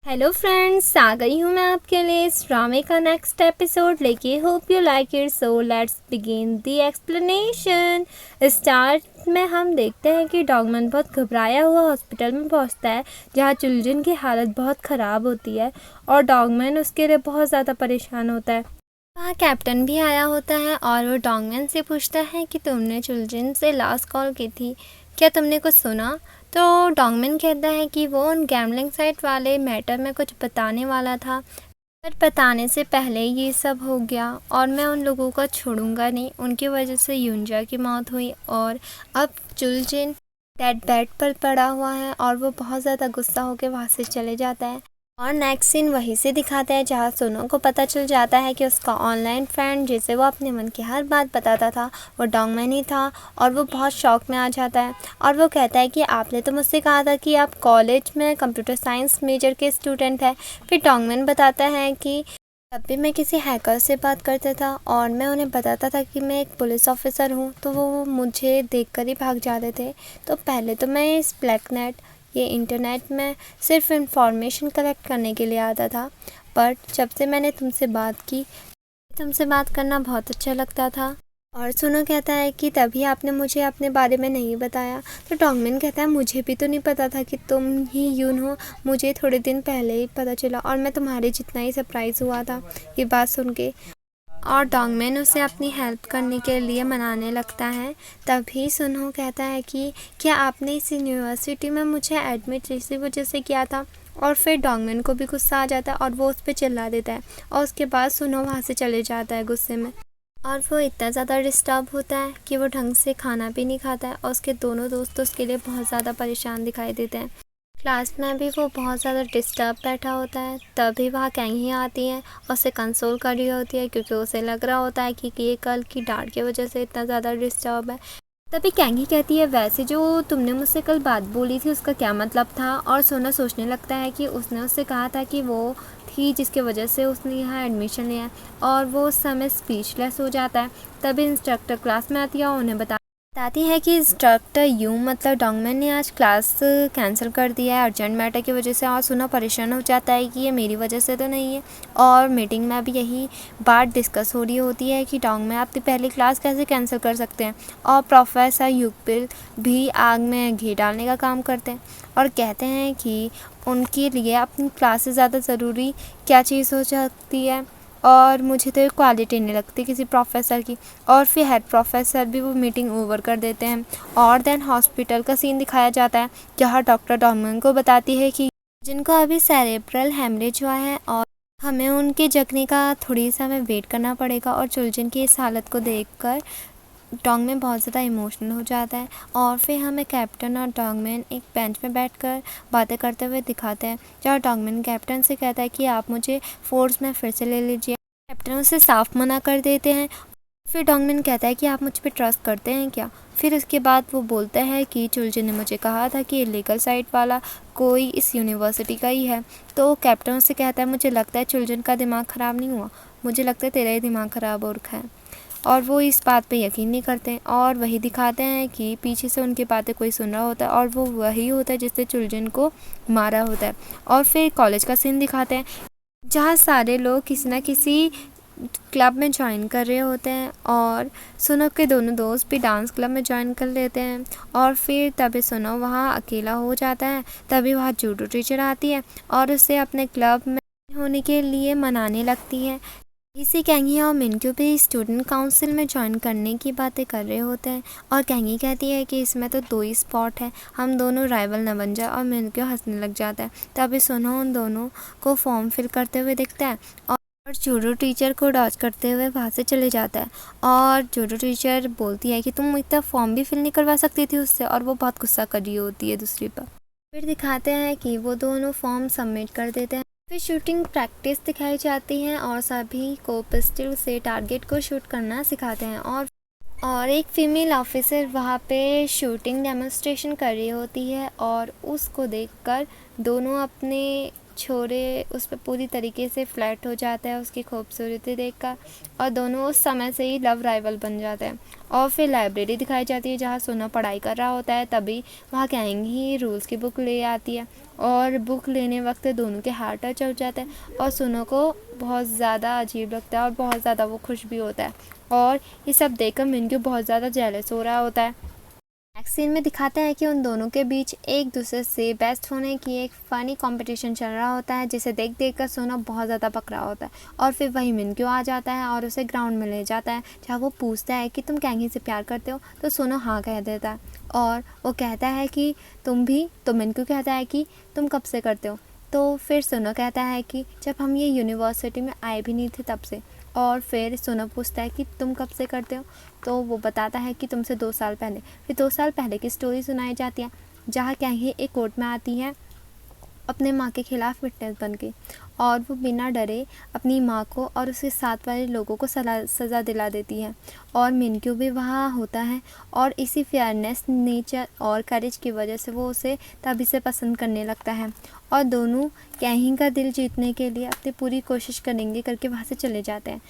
Hello friends, आ गई हूँ मैं आपके लिए इस ड्रामे का नेक्स्ट एपिसोड लेके। Hope you like it. So let's begin the explanation. Start में हम देखते हैं कि डॉगमैन बहुत घबराया हुआ हॉस्पिटल में पहुँचता है, जहाँ चिल्ड्रन की हालत बहुत ख़राब होती है और डॉगमैन उसके लिए बहुत ज़्यादा परेशान होता है। वहाँ कैप्टन भी आया होता है और वो डॉगमैन से पूछता है कि तुमने चिल्ड्रन से लास्ट कॉल की थी, क्या तुमने कुछ सुना? तो डॉगमैन कहता है कि वो उन गैम्बलिंग साइट वाले मैटर में कुछ बताने वाला था, पर बताने से पहले ये सब हो गया और मैं उन लोगों को छोड़ूंगा नहीं। उनकी वजह से युंजा की मौत हुई और अब चिल्ड्रन डेड बेड पर पड़ा हुआ है और वो बहुत ज़्यादा गुस्सा होकर वहाँ से चले जाता है। और नेक्स्ट सीन वहीं से दिखाते हैं जहाँ सुनो को पता चल जाता है कि उसका ऑनलाइन फ्रेंड जिसे वो अपने मन की हर बात बताता था वो डॉगमैन ही था। और वो बहुत शौक में आ जाता है और वो कहता है कि आपने तो मुझसे कहा था कि आप कॉलेज में कंप्यूटर साइंस मेजर के स्टूडेंट हैं। फिर डॉगमैन बताता है कि तब भी मैं किसी हैकर से बात करता था और मैं उन्हें बताता था कि मैं एक पुलिस ऑफिसर हूँ, तो वो मुझे देखकर ही भाग जाते थे। तो पहले तो मैं इस ब्लैकनेट ये इंटरनेट में सिर्फ इंफॉर्मेशन कलेक्ट करने के लिए आता था, बट जब से मैंने तुमसे बात की, तुमसे बात करना बहुत अच्छा लगता था। और सुनो कहता है कि तभी आपने मुझे अपने बारे में नहीं बताया। तो डॉगमैन कहता है मुझे भी तो नहीं पता था कि तुम ही यून हो, मुझे थोड़े दिन पहले ही पता चला और मैं तुम्हारे जितना ही सरप्राइज़ हुआ था ये बात सुन के। और डॉगमैन उसे अपनी हेल्प करने के लिए मनाने लगता है। तभी सुनो कहता है कि क्या आपने इस यूनिवर्सिटी में मुझे एडमिट इसी वजह से किया था? और फिर डॉगमैन को भी गुस्सा आ जाता है और वो उस पर चिल्ला देता है और उसके बाद सुनो वहाँ से चले जाता है गुस्से में। और वो इतना ज़्यादा डिस्टर्ब होता है कि वो ढंग से खाना भी नहीं खाता है और उसके दोनों दोस्त उसके लिए बहुत ज़्यादा परेशान दिखाई देते हैं। क्लास में भी वो बहुत ज़्यादा डिस्टर्ब बैठा होता है। तभी वहाँ कैंगी आती है और उसे कंसोल कर रही होती है क्योंकि उसे लग रहा होता है कि ये कल की डांट की वजह से इतना ज़्यादा डिस्टर्ब है। तभी कैंगी कहती है वैसे जो तुमने मुझसे कल बात बोली थी उसका क्या मतलब था? और सोना सोचने लगता है कि उसने उससे कहा था कि वो थी जिसकी वजह से उसने यहाँ एडमिशन लिया और वो उस समय स्पीचलेस हो जाता है। तभी इंस्ट्रक्टर क्लास में आती है और उन्हें बताती है कि इंस्ट्रक्टर यूं मतलब डॉगमैन ने आज क्लास कैंसिल कर दिया है अर्जेंट मैटर की वजह से। और सुना परेशान हो जाता है कि ये मेरी वजह से तो नहीं है। और मीटिंग में भी यही बात डिस्कस हो रही होती है कि डॉगमैन अपनी पहली क्लास कैसे कैंसिल कर सकते हैं। और प्रोफेसर यूपिल भी आग में घी डालने का काम करते हैं और कहते हैं कि उनके लिए अपनी क्लास से ज़्यादा ज़रूरी क्या चीज़ हो सकती है। और मुझे तो क्वालिटी नहीं लगती किसी प्रोफेसर की। और फिर हेड प्रोफेसर भी वो मीटिंग ओवर कर देते हैं। और देन हॉस्पिटल का सीन दिखाया जाता है जहाँ डॉक्टर डॉगमैन को बताती है कि जिनको अभी सेरेब्रल हेमरेज हुआ है और हमें उनके जगने का थोड़ी सा हमें वेट करना पड़ेगा। और चिल्ड्रन की इस हालत को देखकर डॉगमैन बहुत ज़्यादा इमोशनल हो जाता है। और फिर हमें कैप्टन और डॉगमैन एक बेंच में बैठकर बातें करते हुए दिखाते हैं जहाँ डॉगमैन कैप्टन से कहता है कि आप मुझे फोर्स में फिर से ले लीजिए। कैप्टन उसे साफ मना कर देते हैं। फिर डॉगमैन कहता है कि आप मुझ पर ट्रस्ट करते हैं क्या? फिर उसके बाद वो बोलता है कि चिल्ड्रन ने मुझे कहा था कि लीगल साइड वाला कोई इस यूनिवर्सिटी का ही है। तो कैप्टन उससे कहता है मुझे लगता है चिल्ड्रन का दिमाग ख़राब नहीं हुआ, मुझे लगता है तेरा ही दिमाग ख़राब हो रखा है। और वो इस बात पे यकीन नहीं करते और वही दिखाते हैं कि पीछे से उनकी बातें कोई सुन रहा होता है और वो वही होता है जिससे चिल्ड्रन को मारा होता है। और फिर कॉलेज का सीन दिखाते हैं जहाँ सारे लोग किसी ना किसी क्लब में ज्वाइन कर रहे होते हैं और सुनो के दोनों दोस्त भी डांस क्लब में ज्वाइन कर लेते हैं। और फिर तभी सुनो वहाँ अकेला हो जाता है। तभी वहाँ जूडो टीचर आती है और उसे अपने क्लब में होने के लिए मनाने लगती है। इसी कैंगी और मिनक्यू भी स्टूडेंट काउंसिल में ज्वाइन करने की बातें कर रहे होते हैं। और कैंगी कहती है कि इसमें तो 2 ही स्पॉट है, हम दोनों राइवल न बन जाए। और मिनक्यू हंसने लग जाता है। तभी सुनो उन दोनों को फॉर्म फिल करते हुए दिखता है और जूडो टीचर को डॉज करते हुए वहाँ से चले जाता है। और जूडो टीचर बोलती है कि तुम इतना फॉर्म भी फिल नहीं करवा सकती थी उससे, और वो बहुत गुस्सा कर रही होती है दूसरी पर। फिर दिखाते हैं कि वो दोनों फॉर्म सबमिट कर देते हैं। फिर शूटिंग प्रैक्टिस दिखाई जाती है और सभी को पिस्टल से टारगेट को शूट करना सिखाते हैं। और एक फीमेल ऑफिसर वहाँ पे शूटिंग डेमोन्स्ट्रेशन कर रही होती है और उसको देखकर दोनों अपने छोरे उस पर पूरी तरीके से फ्लैट हो जाता है उसकी खूबसूरती देखकर, और दोनों उस समय से ही लव राइवल बन जाते हैं। और फिर लाइब्रेरी दिखाई जाती है जहाँ सुनो पढ़ाई कर रहा होता है, तभी वहाँ कैंग ही रूल्स की बुक ले आती है, और बुक लेने वक्त दोनों के हार्ट टच हो जाते हैं, और सुनो को बहुत ज़्यादा अजीब लगता है और बहुत ज़्यादा वो खुश भी होता है, और ये सब देखकर मिनक्यू बहुत ज़्यादा जेलस हो रहा होता है। नेक्स्ट सीन में दिखाते हैं कि उन दोनों के बीच एक दूसरे से बेस्ट होने की एक फ़नी कंपटीशन चल रहा होता है, जिसे देख देख कर सोना बहुत ज़्यादा पकड़ा होता है। और फिर वही मिनक्यू आ जाता है और उसे ग्राउंड में ले जाता है, जहाँ वो पूछता है कि तुम कैंगी से प्यार करते हो, तो सोना हाँ कह देता है, और वो कहता है कि तुम भी, तो मिनक्यू कहता है कि तुम कब से करते हो, तो फिर सोना कहता है कि जब हम ये यूनिवर्सिटी में आए भी नहीं थे तब से। और फिर सोना पूछता है कि तुम कब से करते हो, तो वो बताता है कि तुमसे 2 साल पहले। फिर 2 साल पहले की स्टोरी सुनाई जाती है, जहाँ कैंगी एक कोर्ट में आती है अपने माँ के खिलाफ विटनेस बन के, और वो बिना डरे अपनी माँ को और उसके साथ वाले लोगों को सज़ा दिला देती है, और मिनक्यू भी वहाँ होता है, और इसी फेयरनेस, नेचर और करेज की वजह से वो उसे तभी से पसंद करने लगता है, और दोनों कैंगी का दिल जीतने के लिए अपनी पूरी कोशिश करेंगे करके वहाँ से चले जाते हैं।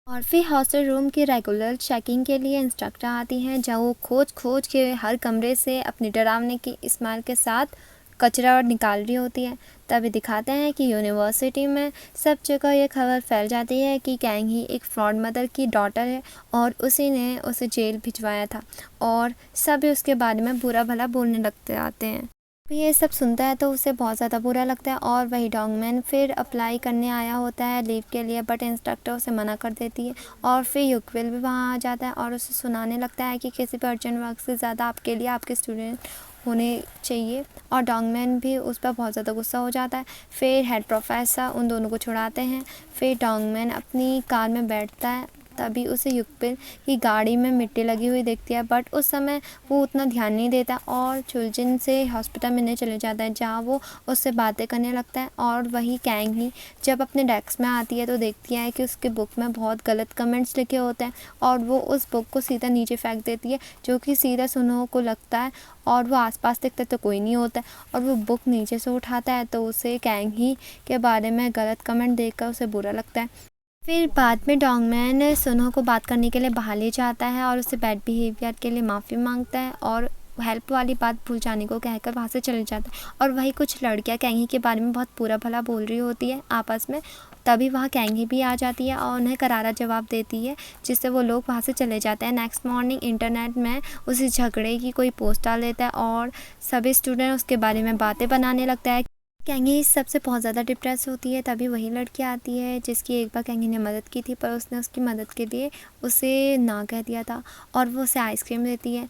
और फिर हॉस्टल रूम की रेगुलर चेकिंग के लिए इंस्ट्रक्टर आती हैं, जहाँ वो खोज खोज के हर कमरे से अपनी डरावने की स्माइल के साथ कचरा और निकाल रही होती है। तभी दिखाते हैं कि यूनिवर्सिटी में सब जगह ये खबर फैल जाती है कि कैंगी एक फ्रॉड मदर की डॉटर है, और उसी ने उसे जेल भिजवाया था, और सभी उसके बारे में बुरा भला बोलने लगते आते हैं। ये सब सुनता है तो उसे बहुत ज़्यादा बुरा लगता है, और वही डॉगमैन फिर अप्लाई करने आया होता है लीव के लिए, बट इंस्ट्रक्टर उसे मना कर देती है, और फिर युगविल भी वहाँ आ जाता है और उसे सुनाने लगता है कि किसी भी अर्जेंट वर्क से ज़्यादा आपके लिए आपके स्टूडेंट होने चाहिए, और डॉगमैन भी उस पर बहुत ज़्यादा गुस्सा हो जाता है। फिर हेड प्रोफेसर उन दोनों को छुड़ाते हैं। फिर डॉगमैन अपनी कार में बैठता है, तभी उसे युगविल की गाड़ी में मिट्टी लगी हुई दिखती है, बट उस समय वो उतना ध्यान नहीं देता और चुलजिन से हॉस्पिटल मिलने चले जाता है, जहाँ वो उससे बातें करने लगता है। और वही कैंगी जब अपने डेस्क में आती है तो देखती है कि उसके बुक में बहुत गलत कमेंट्स लिखे होते हैं, और वो उस बुक को सीधा नीचे फेंक देती है, जो कि सीधा सुनो को लगता है, और वो आसपास देखता है तो कोई नहीं होता है, और वो बुक नीचे से उठाता है तो उसे कैंगी के बारे में गलत कमेंट देखकर उसे बुरा लगता है। फिर बाद में डॉगमैन सुनो को बात करने के लिए बाहर ले जाता है और उससे बैड बिहेवियर के लिए माफ़ी मांगता है, और हेल्प वाली बात भूल जाने को कहकर वहाँ से चले जाता है। और वही कुछ लड़कियाँ कैंगी के बारे में बहुत बुरा भला बोल रही होती है आपस में, तभी वहाँ कैंगी भी आ जाती है और उन्हें करारा जवाब देती है, जिससे वो लोग वहाँ से चले जाते हैं। नेक्स्ट मॉर्निंग इंटरनेट में उसी झगड़े की कोई पोस्ट डाल देता है, और सभी स्टूडेंट उसके बारे में बातें बनाने लगता है। कैंगी इस सबसे बहुत ज़्यादा डिप्रेस होती है, तभी वही लड़की आती है जिसकी एक बार कैंगी ने मदद की थी, पर उसने उसकी मदद के लिए उसे ना कह दिया था, और वो उसे आइसक्रीम देती है,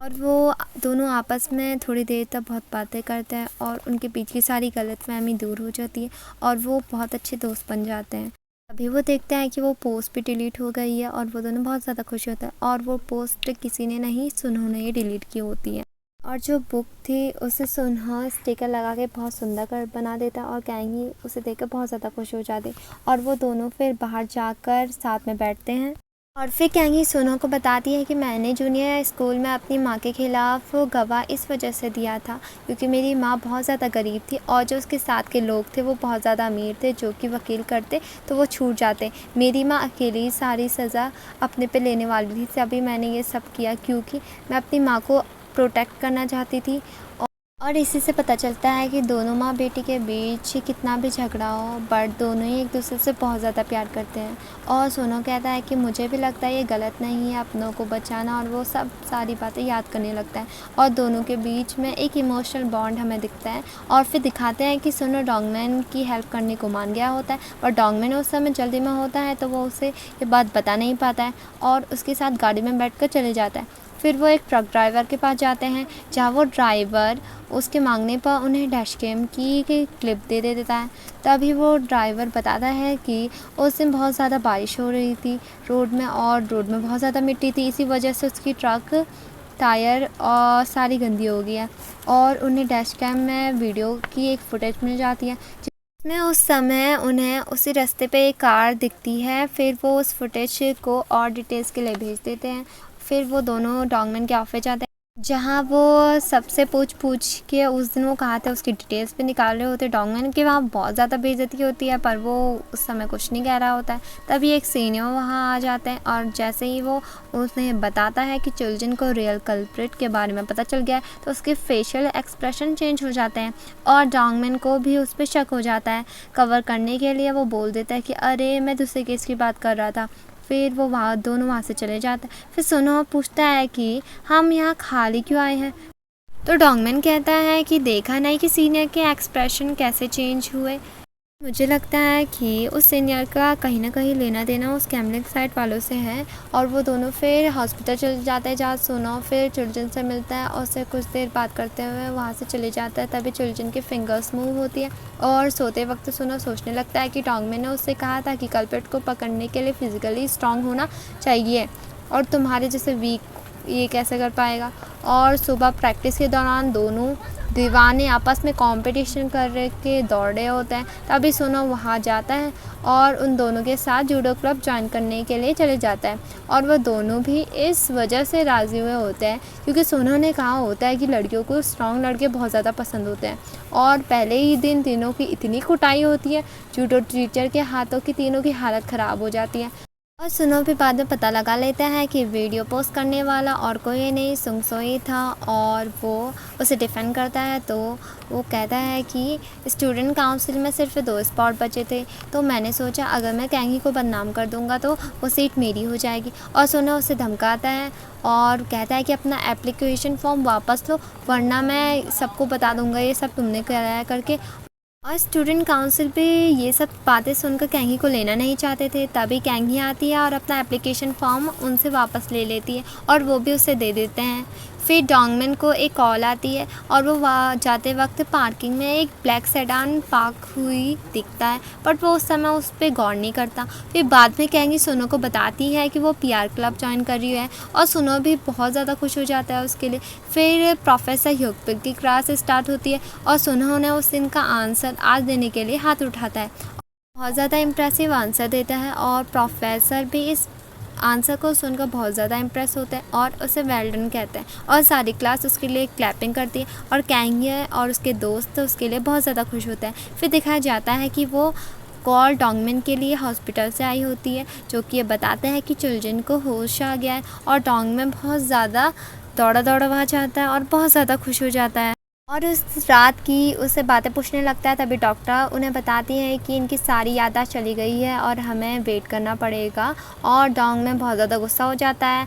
और वो दोनों आपस में थोड़ी देर तक बहुत बातें करते हैं, और उनके बीच की सारी गलतफहमी दूर हो जाती है, और वो बहुत अच्छे दोस्त बन जाते हैं। अभी वो देखते हैं कि वो पोस्ट भी डिलीट हो गई है, और वो दोनों बहुत ज़्यादा खुश होते हैं, और वो पोस्ट किसी ने नहीं, सुनो ने ये डिलीट की होती है। और जो बुक थी उसे सुनहा स्टिकर लगा के बहुत सुंदर कर बना देता है, और कैंगी उसे देखकर बहुत ज़्यादा खुश हो जाती, और वो दोनों फिर बाहर जाकर साथ में बैठते हैं। और फिर कैंगी सुनो को बताती है कि मैंने जूनियर स्कूल में अपनी माँ के ख़िलाफ़ गवाह इस वजह से दिया था क्योंकि मेरी माँ बहुत ज़्यादा गरीब थी, और जो उसके साथ के लोग थे वो बहुत ज़्यादा अमीर थे, जो कि वकील करते तो वो छूट जाते। मेरी माँ अकेली सारी सज़ा अपने पे लेने वाली थी, तभी मैंने ये सब किया क्योंकि मैं अपनी माँ को प्रोटेक्ट करना चाहती थी। और इसी से पता चलता है कि दोनों माँ बेटी के बीच कितना भी झगड़ा हो, बट दोनों ही एक दूसरे से बहुत ज़्यादा प्यार करते हैं। और सोनो कहता है कि मुझे भी लगता है ये गलत नहीं है अपनों को बचाना, और वो सब सारी बातें याद करने लगता है, और दोनों के बीच में एक इमोशनल बॉन्ड हमें दिखता है। और फिर दिखाते हैं कि सोनो डॉगमैन की हेल्प करने को मान गया होता है, और डॉगमैन उस समय जल्दी में होता है तो वो उसे ये बात बता नहीं पाता है, और उसके साथ गाड़ी में बैठ कर चले जाता है। फिर वो एक ट्रक ड्राइवर के पास जाते हैं, जहाँ वो ड्राइवर उसके मांगने पर उन्हें डैश कैम की क्लिप दे देता है। तभी वो ड्राइवर बताता है कि उस दिन बहुत ज़्यादा बारिश हो रही थी रोड में, और रोड में बहुत ज़्यादा मिट्टी थी, इसी वजह से उसकी ट्रक टायर और सारी गंदी हो गई है। और उन्हें डैश कैम में वीडियो की एक फुटेज मिल जाती है, जिसमें उस समय उन्हें उसी रास्ते पे एक कार दिखती है। फिर वो उस फुटेज को और डिटेल्स के लिए भेज देते हैं। फिर वो दोनों डॉगमैन के ऑफिस जाते हैं, जहाँ वो सबसे पूछ के उस दिन वो कहा था उसकी डिटेल्स भी निकाल रहे होते डॉगमैन की, वहाँ बहुत ज़्यादा बेइज्जती होती है, पर वो उस समय कुछ नहीं कह रहा होता है। तभी एक सीनियर वहाँ आ जाते हैं और जैसे ही वो उसने बताता है कि चिल्ड्रन को रियल कल्प्रिट के बारे में पता चल गया है, तो उसके फेशियल एक्सप्रेशन चेंज हो जाते हैं और डॉगमैन को भी उस पर शक हो जाता है। कवर करने के लिए वो बोल देता है कि अरे मैं दूसरे केस की बात कर रहा था। फिर वो दोनों वहाँ से चले जाते हैं। फिर सुनो पूछता है कि हम यहाँ खाली क्यों आए हैं, तो डॉगमैन कहता है कि देखा नहीं कि सीनियर के एक्सप्रेशन कैसे चेंज हुए। मुझे लगता है कि उस सीनियर का कहीं ना कहीं लेना देना उस कैमलिन साइट वालों से है और वो दोनों फिर हॉस्पिटल चले जाते हैं जहाँ सोनो फिर चिल्ड्रन से मिलता है और उससे कुछ देर बात करते हुए वहाँ से चले जाता है। तभी चिल्ड्रन की फिंगर्स मूव होती है और सोते वक्त सोनो सोचने लगता है कि डॉगमैन ने उससे कहा था कि कल्प्रिट को पकड़ने के लिए फिजिकली स्ट्रांग होना चाहिए और तुम्हारे जैसे वीक ये कैसे कर पाएगा। और सुबह प्रैक्टिस के दौरान दोनों दीवाने आपस में कंपटीशन कर के दौड़े होते हैं। तभी सोनो वहाँ जाता है और उन दोनों के साथ जूडो क्लब ज्वाइन करने के लिए चले जाता है और वह दोनों भी इस वजह से राज़ी हुए होते हैं क्योंकि सोनो ने कहा होता है कि लड़कियों को स्ट्रॉन्ग लड़के बहुत ज़्यादा पसंद होते हैं। और पहले ही दिन तीनों की इतनी कुटाई होती है जूडो टीचर के हाथों की, तीनों की हालत ख़राब हो जाती है। और सुनो भी बाद में पता लगा लेता है कि वीडियो पोस्ट करने वाला और कोई नहीं सुंगसोई था और वो उसे डिफेंड करता है। तो वो कहता है कि स्टूडेंट काउंसिल में सिर्फ 2 स्पॉट बचे थे, तो मैंने सोचा अगर मैं कैंगी को बदनाम कर दूंगा तो वो सीट मेरी हो जाएगी। और सुनो उसे धमकाता है और कहता है कि अपना एप्लीकेशन फॉर्म वापस लो वरना मैं सबको बता दूंगा ये सब तुमने कराया करके। और स्टूडेंट काउंसिल पे ये सब बातें सुनकर कैंगी को लेना नहीं चाहते थे। तभी कैंगी आती है और अपना एप्लीकेशन फॉर्म उनसे वापस ले लेती है और वो भी उसे दे देते हैं। फिर डॉगमैन को एक कॉल आती है और वो वहाँ जाते वक्त पार्किंग में एक ब्लैक सेडान पार्क हुई दिखता है, बट वो उस समय उस पर गौर नहीं करता। फिर बाद में कैंगी सुनो को बताती है कि वो पीआर क्लब ज्वाइन कर रही है और सुनो भी बहुत ज़्यादा खुश हो जाता है उसके लिए। फिर प्रोफेसर ह्यूगपिक की क्लास स्टार्ट होती है और सुनो ने उस दिन का आंसर आज देने के लिए हाथ उठाता है। बहुत ज़्यादा इम्प्रेसिव आंसर देता है और प्रोफेसर भी इस आंसर को सुनकर बहुत ज़्यादा इम्प्रेस होते हैं और उसे वेल डन कहते हैं और सारी क्लास उसके लिए क्लैपिंग करती है और कैंगी और उसके दोस्त उसके लिए बहुत ज़्यादा खुश होते हैं। फिर दिखाया जाता है कि वो कॉल डॉगमैन के लिए हॉस्पिटल से आई होती है जो कि ये बताते हैं कि चिल्ड्रन को होश आ गया है और डॉगमैन बहुत ज़्यादा दौड़ा वहाँ जाता है और बहुत ज़्यादा खुश हो जाता है और उस रात की उससे बातें पूछने लगता है। तभी डॉक्टर उन्हें बताती है कि इनकी सारी यादाश्त चली गई है और हमें वेट करना पड़ेगा और डॉगमैन बहुत ज़्यादा गुस्सा हो जाता है।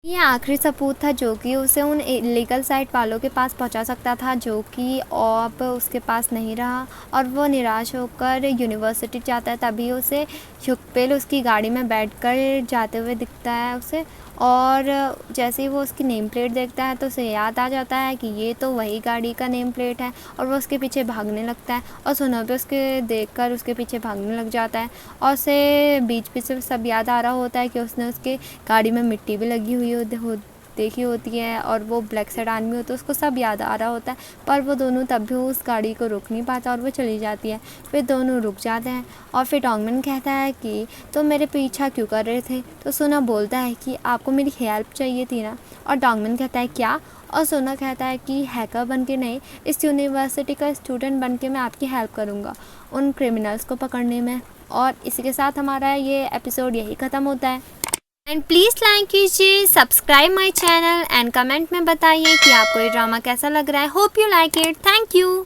ये आखिरी सबूत था जो कि उसे उन इलीगल साइट वालों के पास पहुंचा सकता था जो कि अब उसके पास नहीं रहा और वो निराश होकर यूनिवर्सिटी जाता है। तभी उसे ह्यूगपिक उसकी गाड़ी में बैठकर जाते हुए दिखता है उसे और जैसे ही वो उसकी नेम प्लेट देखता है तो उसे याद आ जाता है कि ये तो वही गाड़ी का नेम प्लेट है और वो उसके पीछे भागने लगता है और सुनो भी उसके देखकर उसके पीछे भागने लग जाता है और उसे बीच से सब याद आ रहा होता है कि उसने उसके गाड़ी में मिट्टी भी लगी हुई देखी होती है और वो ब्लैक सेडान में होता है, उसको सब याद आ रहा होता है। पर वो दोनों तब भी उस गाड़ी को रोक नहीं पाता और वो चली जाती है। फिर दोनों रुक जाते हैं और फिर डॉगमैन कहता है कि तो मेरे पीछा क्यों कर रहे थे, तो सोना बोलता है कि आपको मेरी हेल्प चाहिए थी ना, और डॉगमैन कहता है क्या, और सोना कहता है कि हैकर बन के नहीं, इस यूनिवर्सिटी का स्टूडेंट बन के मैं आपकी हेल्प करूँगा उन क्रिमिनल्स को पकड़ने में। और इसी के साथ हमारा ये एपिसोड यही ख़त्म होता है। एंड प्लीज़ लाइक कीजिए, subscribe my channel and comment में बताइए कि आपको ये ड्रामा कैसा लग रहा है। Hope you like it. Thank you.